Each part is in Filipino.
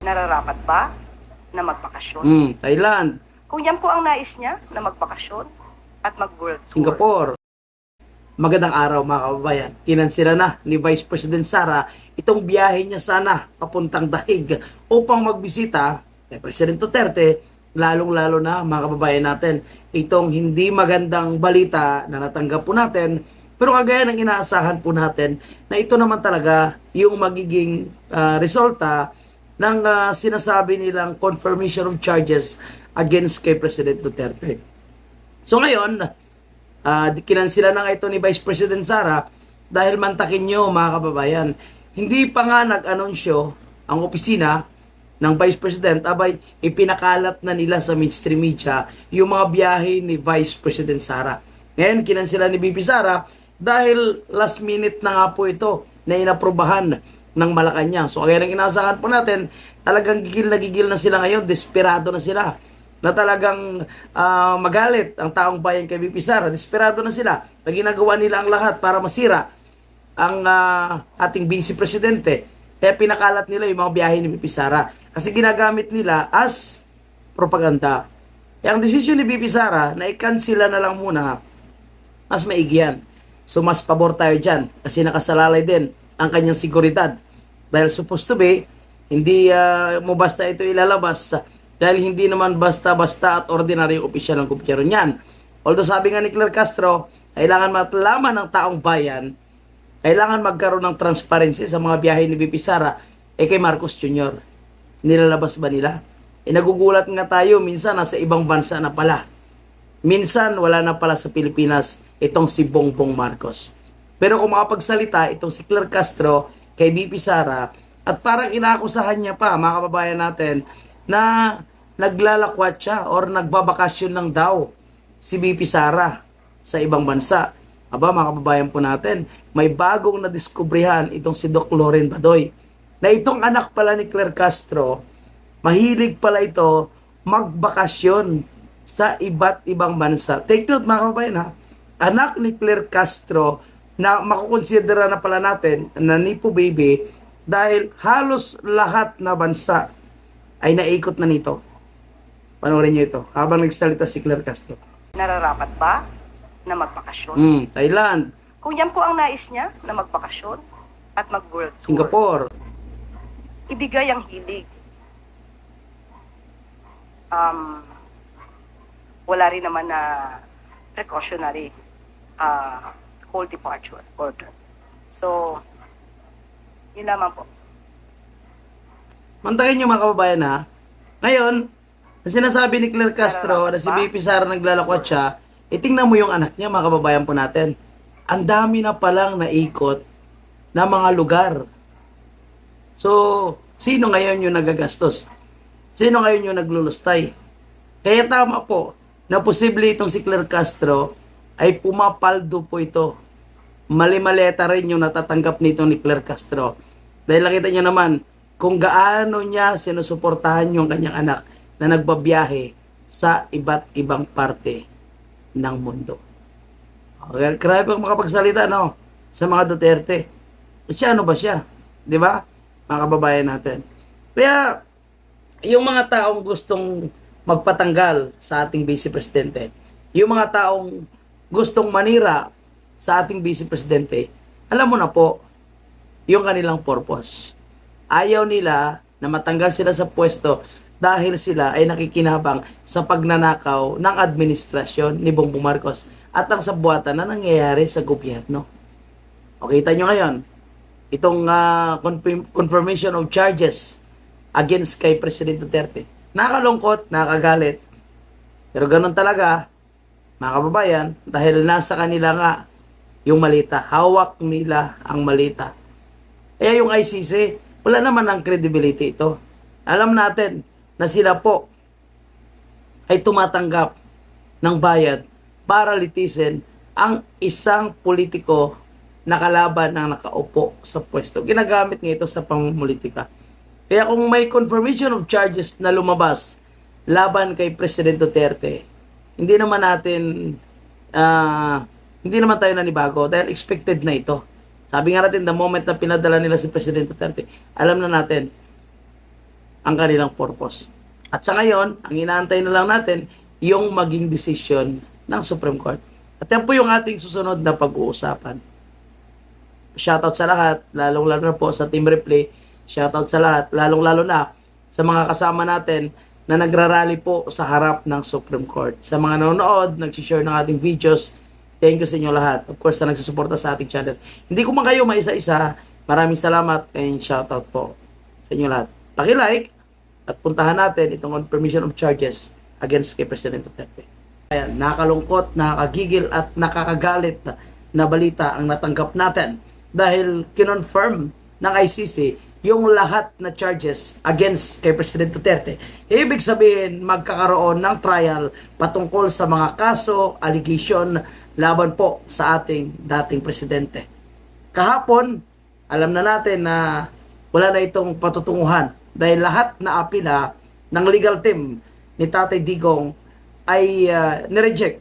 Nararapat ba na magbakasyon? Thailand, Kung yan po ang nais niya na magbakasyon at mag-world tour. Singapore. Magandang araw mga kababayan. Kinansila na ni Vice President Sara itong biyahe niya sana papuntang Dahig upang magbisita kay President Duterte, lalong-lalo na mga kababayan natin. Itong hindi magandang balita na natanggap po natin, pero kagaya ng inaasahan po natin na ito naman talaga yung magiging resulta ng sinasabi nilang confirmation of charges against kay President Duterte. So ngayon, kinansila na nga ito ni Vice President Sara dahil mantakin nyo mga kababayan, hindi pa nga nag-anunsyo ang opisina ng Vice President, abay ipinakalat na nila sa mainstream media yung mga biyahe ni Vice President Sara. Ngayon, kinansila ni BP Sara dahil last minute na nga po ito na inaprubahan ng Malacanang. So kaya nang inasahan po natin, talagang gigil na sila ngayon, desperado na sila na talagang magalit ang taong bayan kay BP Sara. Desperado na sila na ginagawa nila ang lahat para masira ang ating Vice Presidente. Kaya pinakalat nila yung mga biyahe ni BP Sara kasi ginagamit nila as propaganda. Kaya ang desisyon ni BP Sara na i-cancela na lang muna, mas maigi yan. So mas pabor tayo dyan kasi nakasalalay din ang kanyang seguridad. Dahil supposed to be, hindi mo basta ito ilalabas dahil hindi naman basta-basta at ordinaryong opisyal ng gobyerno niyan. Although sabi nga ni Claire Castro, kailangan matlaman ng taong bayan, kailangan magkaroon ng transparency sa mga biyahe ni BP Sara, kay Marcos Jr. Nilalabas ba nila? Nagugulat nga tayo, minsan nasa ibang bansa na pala. Minsan wala na pala sa Pilipinas itong si Bongbong Marcos. Pero kung makapagsalita itong si Claire Castro kay BP Sara at parang inakusahan niya pa mga kababayan natin na naglalakwat siya or nagbabakasyon lang daw si BP Sara sa ibang bansa. Aba mga kababayan po natin, may bagong nadiskubrihan itong si Doc Loren Badoy na itong anak pala ni Claire Castro, mahilig pala ito magbakasyon sa iba't ibang bansa. Take note mga kababayan ha, anak ni Claire Castro na makukonsidera na pala natin na Nipo Baby dahil halos lahat na bansa ay naikot na nito. Panoorin niyo ito habang nagsalita si Claire Castro. Nararapat ba na magbakasyon? Thailand, Kung yan po ang nais niya na magbakasyon at mag-world tour. Singapore. Ibigay ang hilig. Wala rin naman na precautionary whole departure order. So, yun lamang po. Mantakin niyo mga kababayan ha. Ngayon, ang sinasabi ni Claire Castro na si BP Sara naglalakwat siya, itingnan mo yung anak niya mga kababayan po natin. Ang dami na palang naikot na mga lugar. So, sino ngayon yung nagagastos? Sino ngayon yung naglulustay? Kaya tama po na posible itong si Claire Castro ay pumapaldo po ito. Mali-maleta rin yung natatanggap nito ni Claire Castro. Dahil nakita nyo naman kung gaano niya sinusuportahan yung kanyang anak na nagbabiyahe sa iba't ibang parte ng mundo. Okay, grabe ang makapagsalita no, sa mga Duterte. Siya ano ba siya? Di ba? Mga kababayan natin. Kaya yung mga taong gustong magpatanggal sa ating Vice Presidente, yung mga taong gustong manira sa ating Vice Presidente, alam mo na po yung kanilang purpose. Ayaw nila na matanggal sila sa pwesto dahil sila ay nakikinabang sa pagnanakaw ng administrasyon ni Bongbong Marcos at ang sabuatan na nangyayari sa gobyerno. O kita nyo ngayon, itong confirmation of charges against kay President Duterte. Nakakalungkot, nakakagalit. Pero ganun talaga, mga kababayan, dahil nasa kanila nga yung malita. Hawak nila ang malita. Kaya yung ICC, wala naman ang credibility ito. Alam natin na sila po ay tumatanggap ng bayad para litisin ang isang politiko na kalaban ng nakaupo sa pwesto. Ginagamit nga ito sa pamumulitika. Kaya kung may confirmation of charges na lumabas laban kay President Duterte, hindi naman tayo nanibago dahil expected na ito. Sabi nga natin, the moment na pinadala nila si President Duterte, alam na natin ang kanilang purpose. At sa ngayon, ang inaantay na lang natin yung maging decision ng Supreme Court. At yan po yung ating susunod na pag-uusapan. Shoutout sa lahat, lalong-lalo na po sa Team Replay. Shoutout sa lahat, lalong-lalo na sa mga kasama natin na nagrarally po sa harap ng Supreme Court. Sa mga nanonood, nag-share ng ating videos, thank you sa inyo lahat. Of course, na nagsusuporta sa ating channel. Hindi ko man kayo maisa-isa, maraming salamat and shoutout po sa inyo lahat. Paki-like at puntahan natin itong confirmation of charges against kay President Duterte. Ayan, nakakalungkot, nakakagigil at nakakagalit na balita ang natanggap natin dahil kinonfirm ng ICC yung lahat na charges against kay President Duterte. Ibig sabihin, magkakaroon ng trial patungkol sa mga kaso, allegation, laban po sa ating dating presidente. Kahapon, alam na natin na wala na itong patutunguhan dahil lahat na apila ng legal team ni Tatay Digong ay nireject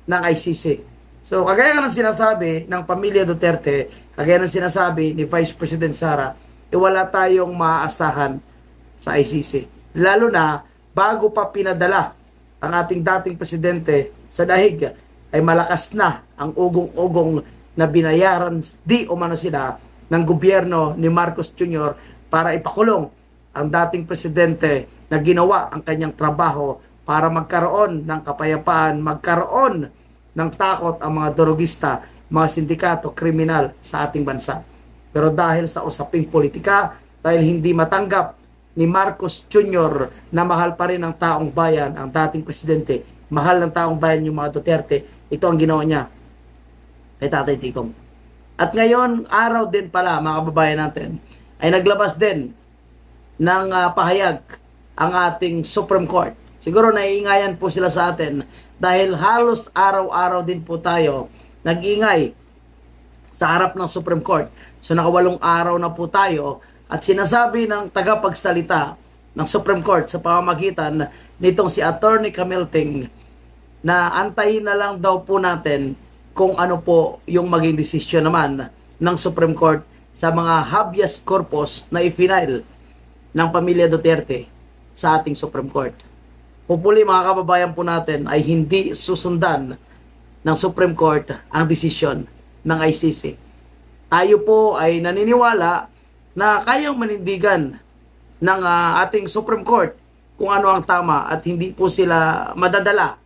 ng ICC. So, kagaya ng sinasabi ng pamilya Duterte, kagaya ng sinasabi ni Vice President Sara, wala tayong maaasahan sa ICC. Lalo na, bago pa pinadala ang ating dating presidente sa dahig, ay malakas na ang ugong-ugong na binayaran di umano sila ng gobyerno ni Marcos Jr. para ipakulong ang dating presidente na ginawa ang kanyang trabaho para magkaroon ng kapayapaan, magkaroon ng takot ang mga drogista, mga sindikato, kriminal sa ating bansa. Pero dahil sa usaping politika, dahil hindi matanggap ni Marcos Jr. na mahal pa rin ng taong bayan, ang dating presidente, mahal ng taong bayan yung mga Duterte, ito ang ginawa niya kay Tatay Digong. At ngayon, araw din pala, mga kababayan natin, ay naglabas din ng pahayag ang ating Supreme Court. Siguro naiingayan po sila sa atin dahil halos araw-araw din po tayo nag-ingay sa harap ng Supreme Court. So nakawalong araw na po tayo at sinasabi ng tagapagsalita ng Supreme Court sa pamamagitan nitong si Attorney Camelting na antayin na lang daw po natin kung ano po yung maging desisyon naman ng Supreme Court sa mga habeas corpus na i-file ng pamilya Duterte sa ating Supreme Court. Hopefully mga kababayan po natin ay hindi susundan ng Supreme Court ang desisyon ng ICC. Tayo po ay naniniwala na kayang manindigan ng ating Supreme Court kung ano ang tama at hindi po sila madadala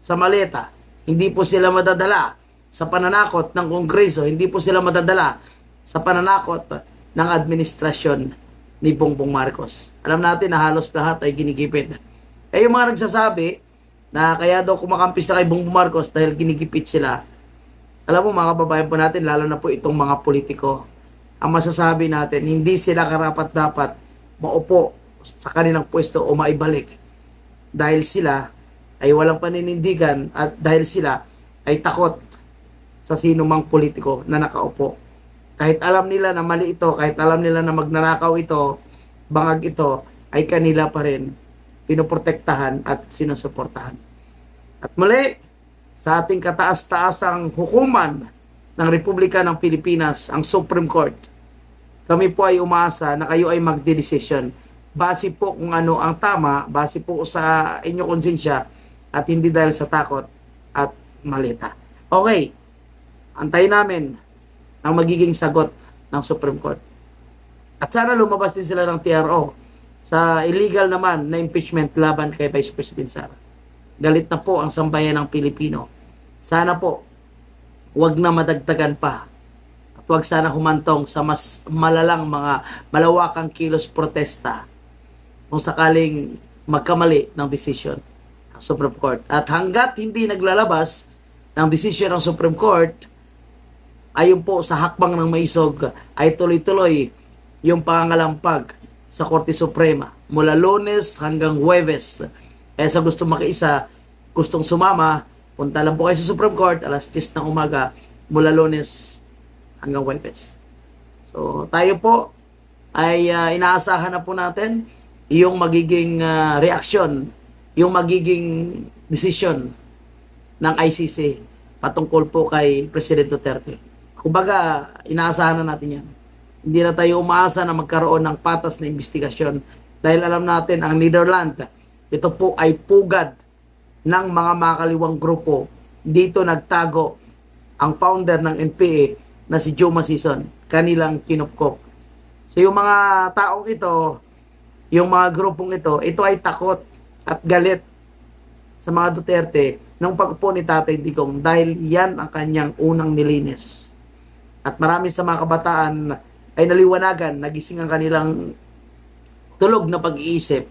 sa maleta, hindi po sila madadala sa pananakot ng Kongreso, hindi po sila madadala sa pananakot ng administrasyon ni Bongbong Marcos. Alam natin na halos lahat ay ginigipit. Eh yung mga nagsasabi na kaya daw kumakampis na kay Bongbong Marcos dahil ginigipit sila. Alam mo mga kababayan po natin, lalo na po itong mga politiko, ang masasabi natin, hindi sila karapat-dapat maupo sa kanilang pwesto o maibalik. Dahil sila ay walang paninindigan at dahil sila ay takot sa sino mang politiko na nakaupo. Kahit alam nila na mali ito, kahit alam nila na magnanakaw ito, bangag ito, ay kanila pa rin pinoprotektahan at sinusuportahan. At muli, sa ating kataas-taasang hukuman ng Republika ng Pilipinas, ang Supreme Court, kami po ay umaasa na kayo ay magdedesisyon base po kung ano ang tama, base po sa inyong konsensya at hindi dahil sa takot at malita. Okay, antayin namin ang magiging sagot ng Supreme Court. At sana lumabas din sila ng TRO sa illegal naman na impeachment laban kay Vice President Sara. Galit na po ang sambayan ng Pilipino. Sana po, wag na madagdagan pa. At wag sana humantong sa mas malalang mga malawakang kilos protesta kung sakaling magkamali ng desisyon ng Supreme Court. At hanggat hindi naglalabas ng desisyon ng Supreme Court, ayon po sa hakbang ng maisog, ay tuloy-tuloy yung pangangalampag sa Korte Suprema mula Lunes hanggang Huwebes. Sa gusto makiisa, gustong sumama, punta lang po kayo sa Supreme Court alas 10 ng umaga mula Lunes hanggang Huwebes. So tayo po ay inaasahan na po natin yung magiging reaksyon, yung magiging desisyon ng ICC patungkol po kay President Duterte. Kumbaga, inaasahan na natin yan. Hindi na tayo umaasa na magkaroon ng patas na investigasyon Dahil alam natin, ang Netherlands, ito po ay pugad ng mga makaliwang grupo. Dito nagtago ang founder ng NPA na si Joe Masison, kanilang kinupkop. So yung mga taong ito, yung mga grupong ito ay takot at galit sa mga Duterte ng pagpupo ni Tatay Digong dahil yan ang kanyang unang nilinis. At marami sa mga kabataan ay naliwanagan, nagising ang kanilang tulog na pag-iisip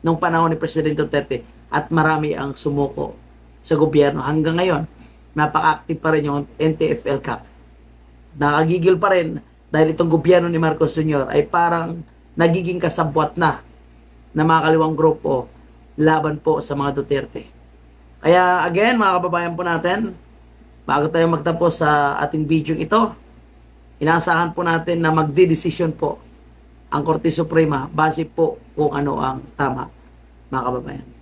nung panahon ni Presidente Duterte at marami ang sumuko sa gobyerno. Hanggang ngayon, napaka-active pa rin yung NTFL Cup. Nakagigil pa rin dahil itong gobyerno ni Marcos Jr. ay parang nagiging kasabwat na mga kaliwang grupo laban po sa mga Duterte. Kaya again, mga kababayan po natin, bago tayo magtapos sa ating video ito, inaasahan po natin na magdidesisyon po ang Korte Suprema base po kung ano ang tama, mga kababayan.